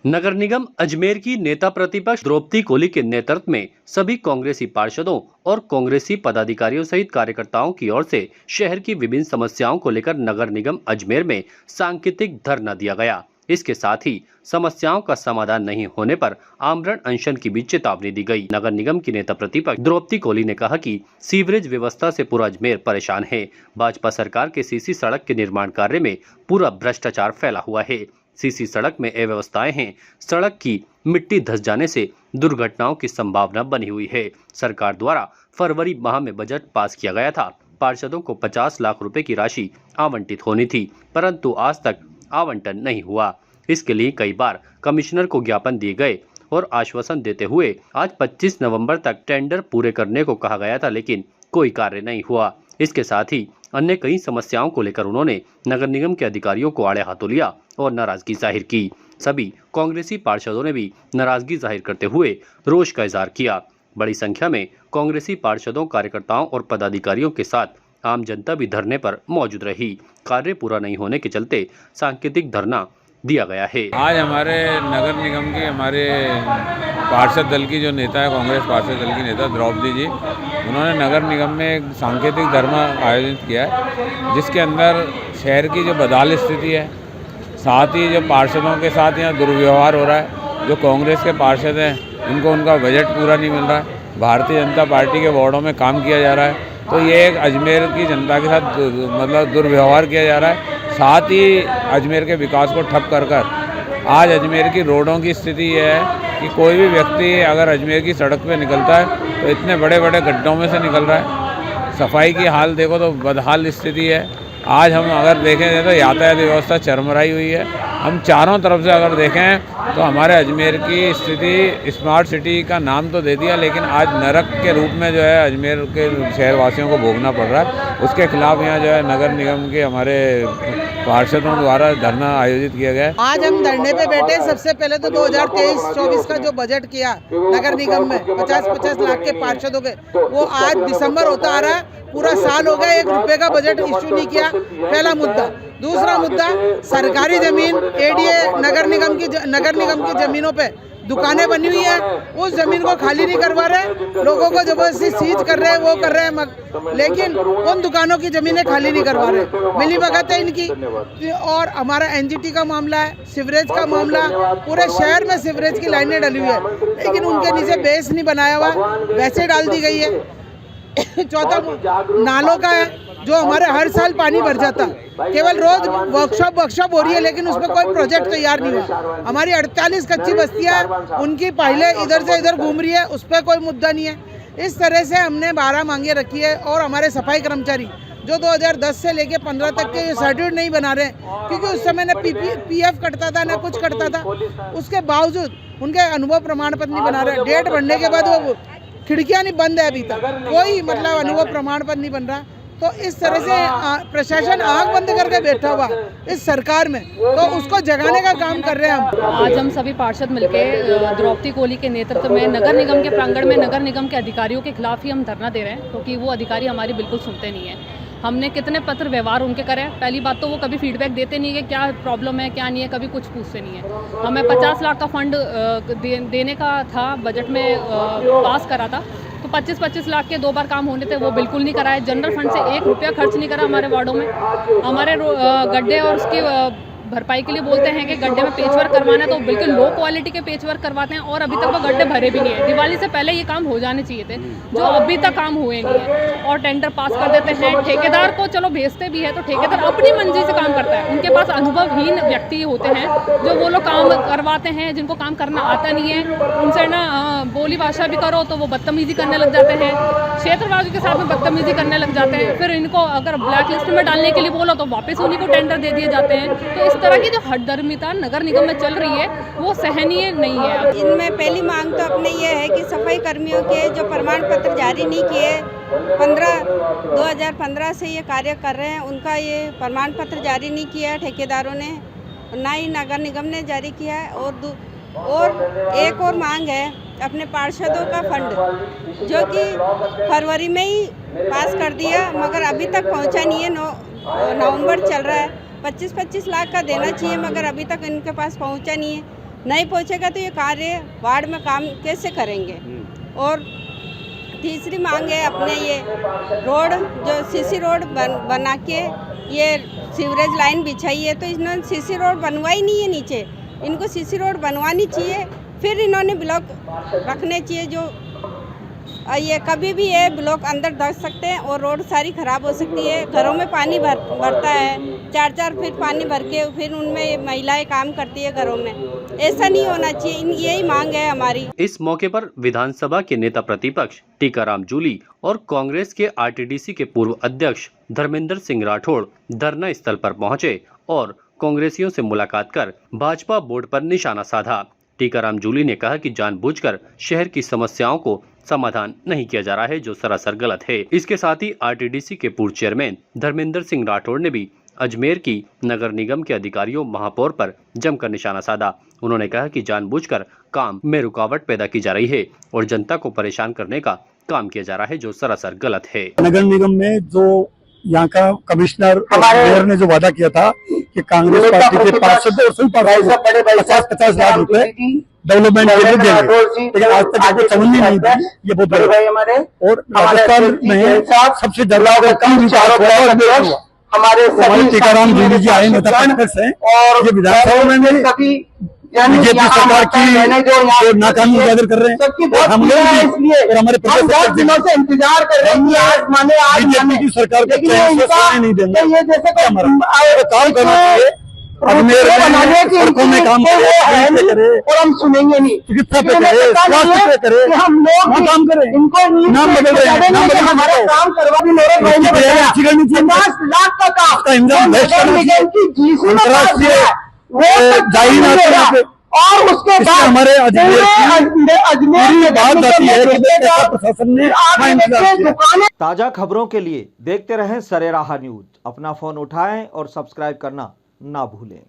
नगर निगम अजमेर की नेता प्रतिपक्ष द्रौपदी कोली के नेतृत्व में सभी कांग्रेसी पार्षदों और कांग्रेसी पदाधिकारियों सहित कार्यकर्ताओं की ओर से शहर की विभिन्न समस्याओं को लेकर नगर निगम अजमेर में सांकेतिक धरना दिया गया। इसके साथ ही समस्याओं का समाधान नहीं होने पर आमरण अनशन की भी चेतावनी दी गई। नगर निगम की नेता प्रतिपक्ष द्रौपदी कोली ने कहा कि सीवरेज व्यवस्था से पूरा अजमेर परेशान है। भाजपा सरकार के सीसी सड़क के निर्माण कार्य में पूरा भ्रष्टाचार फैला हुआ है। सीसी सड़क में अव्यवस्थाएं हैं। सड़क की मिट्टी धंस जाने से दुर्घटनाओं की संभावना बनी हुई है। सरकार द्वारा फरवरी माह में बजट पास किया गया था। पार्षदों को 50 लाख रुपए की राशि आवंटित होनी थी, परंतु आज तक आवंटन नहीं हुआ। इसके लिए कई बार कमिश्नर को ज्ञापन दिए गए और आश्वासन देते हुए आज 25 नवंबर तक टेंडर पूरे करने को कहा गया था, लेकिन कोई कार्य नहीं हुआ। इसके साथ ही अन्य कई समस्याओं को लेकर उन्होंने नगर निगम के अधिकारियों को आड़े हाथों लिया और नाराजगी जाहिर की। सभी कांग्रेसी पार्षदों ने भी नाराजगी जाहिर करते हुए रोष का इजहार किया। बड़ी संख्या में कांग्रेसी पार्षदों, कार्यकर्ताओं और पदाधिकारियों के साथ आम जनता भी धरने पर मौजूद रही। कार्य पूरा नहीं होने के चलते सांकेतिक धरना दिया गया है। आज हमारे नगर निगम के हमारे पार्षद दल की जो नेता है, कांग्रेस पार्षद दल की नेता द्रौपदी जी, उन्होंने नगर निगम में एक सांकेतिक धरना आयोजित किया है, जिसके अंदर शहर की जो बदहाल स्थिति है, साथ ही जो पार्षदों के साथ यहाँ दुर्व्यवहार हो रहा है। जो कांग्रेस के पार्षद हैं उनको उनका बजट पूरा नहीं मिल रहा है। भारतीय जनता पार्टी के वार्डों में काम किया जा रहा है, तो ये एक अजमेर की जनता के साथ मतलब दुर्व्यवहार किया जा रहा है। साथ ही अजमेर के विकास को ठप कर आज अजमेर की रोडों की स्थिति ये है कि कोई भी व्यक्ति अगर अजमेर की सड़क पे निकलता है तो इतने बड़े बड़े गड्ढों में से निकल रहा है। सफाई की हाल देखो तो बदहाल स्थिति है। आज हम अगर देखें तो यातायात व्यवस्था चरमराई हुई है। हम चारों तरफ से अगर देखें तो हमारे अजमेर की स्थिति स्मार्ट सिटी का नाम तो दे दिया, लेकिन आज नरक के रूप में जो है अजमेर के शहरवासियों को भोगना पड़ रहा है। उसके खिलाफ यहाँ जो है नगर निगम के हमारे पार्षदों द्वारा धरना आयोजित किया गया है। आज हम धरने पे बैठे। सबसे पहले तो 2023-24 का जो बजट किया नगर निगम में 50-50 लाख के पार्षदों के, वो आज दिसंबर होता आ रहा है, पूरा साल हो गया, 1 रुपए का बजट इश्यू नहीं किया। पहला मुद्दा। दूसरा मुद्दा, सरकारी जमीन एडीए नगर निगम की जमीनों पे दुकानें बनी हुई है, उस जमीन को खाली नहीं करवा रहे, लोगों को जबरदस्ती सीज कर रहे हैं, वो कर रहे हैं, लेकिन उन दुकानों की जमीनें खाली नहीं करवा रहे। मिली भगत है इनकी। और हमारा एनजीटी का मामला है, सीवरेज का मामला, पूरे शहर में सीवरेज की लाइनें डली हुई है, लेकिन उनके नीचे बेस नहीं बनाया हुआ, वैसे डाल दी गई है। चौथा नालों का है, जो हमारे हर साल पानी भर जाता, केवल रोज वर्कशॉप हो रही है, लेकिन उसमें कोई प्रोजेक्ट तैयार नहीं हुआ। हमारी 48 कच्ची बस्तियां उनकी पहले इधर से इधर घूम रही है, उस पर कोई मुद्दा नहीं है। इस तरह से हमने 12 मांगे रखी है। और हमारे सफाई कर्मचारी जो 2010 से लेके 15 तक के सर्टिफिकेट नहीं बना रहे, क्योंकि उस समय न पीएफ कटता था, न कुछ कटता था, उसके बावजूद उनके अनुभव प्रमाण पत्र नहीं बना रहे। डेट बढ़ने के बाद वो खिड़कियां नहीं बंद है, अभी तक कोई मतलब अनुभव प्रमाण पत्र नहीं बन रहा। तो इस तरह से प्रशासन आंख बंद करके बैठा हुआ इस सरकार में, तो उसको जगाने का काम कर रहे हैं हम। आज हम सभी पार्षद मिलकर द्रौपदी कोली के नेतृत्व में नगर निगम के प्रांगण में नगर निगम के अधिकारियों के खिलाफ ही हम धरना दे रहे हैं, क्योंकि वो अधिकारी हमारी बिल्कुल सुनते नहीं है। हमने कितने पत्र व्यवहार उनके करे। पहली बात तो वो कभी फीडबैक देते नहीं है कि क्या प्रॉब्लम है क्या नहीं है, कभी कुछ पूछते नहीं है। हमें 50 लाख का फंड देने का था, बजट में पास करा था, तो 25-25 लाख के 2 बार काम होने थे, वो बिल्कुल नहीं कराए। जनरल फंड से 1 रुपया खर्च नहीं करा हमारे वार्डों में। हमारे गड्ढे और उसकी भरपाई के लिए बोलते हैं कि गड्ढे में पेचवर्क करवाना है, तो बिल्कुल लो क्वालिटी के पेचवर्क करवाते हैं, और अभी तक वो गड्ढे भरे भी नहीं है। दिवाली से पहले ये काम हो जाने चाहिए थे, जो अभी तक काम हुए नहीं है। और टेंडर पास कर देते हैं। ठेकेदार को चलो भेजते भी है, तो ठेकेदार अपनी मर्जी से काम करता है। उनके पास अनुभवहीन व्यक्ति होते हैं जो वो लोग काम करवाते हैं, जिनको काम करना आता नहीं है। उनसे ना बोली भाषा भी करो तो वो बदतमीजी करने लग जाते हैं, क्षेत्रवासियों के साथ में बदतमीजी करने लग जाते हैं। फिर इनको अगर ब्लैक लिस्ट में डालने के लिए बोलो तो वापस उन्हीं को टेंडर दे दिए जाते हैं। तो इस तरह की जो हठधर्मिता नगर निगम में चल रही है, वो सहनीय नहीं है। इनमें पहली मांग तो अपने ये है कि सफाई कर्मियों के जो प्रमाण पत्र जारी नहीं किए, 2015 से ये कार्य कर रहे हैं, उनका ये प्रमाण पत्र जारी नहीं किया है ठेकेदारों ने, ना ही नगर निगम ने जारी किया है। और एक और मांग है अपने पार्षदों का फंड, जो कि फरवरी में ही पास कर दिया, मगर अभी तक पहुंचा नहीं है। नवंबर चल रहा है, 25-25 लाख का देना चाहिए, मगर अभी तक इनके पास पहुंचा नहीं है। नहीं पहुंचेगा तो ये कार्य वार्ड में काम कैसे करेंगे। और तीसरी मांग है अपने ये रोड जो सीसी रोड बना के ये सीवरेज लाइन बिछाई है, तो इन्होंने सीसी रोड बनवाई नहीं है नीचे, इनको सीसी रोड बनवानी चाहिए, फिर इन्होंने ब्लॉक रखने चाहिए। जो ये कभी भी ये ब्लॉक अंदर धस सकते हैं और रोड सारी खराब हो सकती है। घरों में पानी भरता है, 4-4 फीट पानी भर के फिर उनमें महिलाएं काम करती है घरों में, ऐसा नहीं होना चाहिए। यही मांग है हमारी। इस मौके पर विधानसभा के नेता प्रतिपक्ष टीकाराम जूली और कांग्रेस के आरटीडीसी के पूर्व अध्यक्ष धर्मेंद्र सिंह राठौड़ धरना स्थल पर पहुंचे और कांग्रेसियों से मुलाकात कर भाजपा बोर्ड पर निशाना साधा। टीकाराम जूली ने कहा कि जानबूझकर शहर की समस्याओं को समाधान नहीं किया जा रहा है, जो सरासर गलत है। इसके साथ ही आरटीडीसी के पूर्व चेयरमैन धर्मेंद्र सिंह राठौड़ ने भी अजमेर की नगर निगम के अधिकारियों महापौर पर जमकर निशाना साधा। उन्होंने कहा कि जानबूझकर काम में रुकावट पैदा की जा रही है और जनता को परेशान करने का काम किया जा रहा है, जो सरासर गलत है। नगर निगम में जो यहाँ का कमिश्नर मेयर ने जो वादा किया था कि कांग्रेस पार्टी के पार्षद और सभी पार्षद 50-50 लाख रुपए डेवलपमेंट के लिए देंगे, लेकिन आज तक आपको समझ नहीं दी। ये बहुत बड़ा और राजस्थान में सबसे ज्यादा हमारे टीकाराम जूली जी आए नेता प्रतिपक्ष हैं और ये विधानसभा में बीजेपी सरकार की जो नाकामी उजागर कर रहे हैं। हम लोग भी और हमारे प्रदेश दिनों से इंतजार कर रहे हैं, आज माने आज बीजेपी की सरकार को नहीं देंगे। हमारा काम करना चाहिए, अजमेर में सड़कों में काम करे और हम सुनेंगे नहीं, चिकित्सा पे करे, स्वास्थ्य पे करे, हम लोग काम करें। इनको नाम बदल रहे हैं, नाम बदल हमारा काम करवा भी 50 लाख का काम अंतर्राष्ट्रीय और उसके बाद हमारे अजमेर में बात आती है कि प्रशासन ने। ताजा खबरों के लिए देखते रहें सरेराह न्यूज। अपना फोन उठाएं और सब्सक्राइब करना ना भूलें।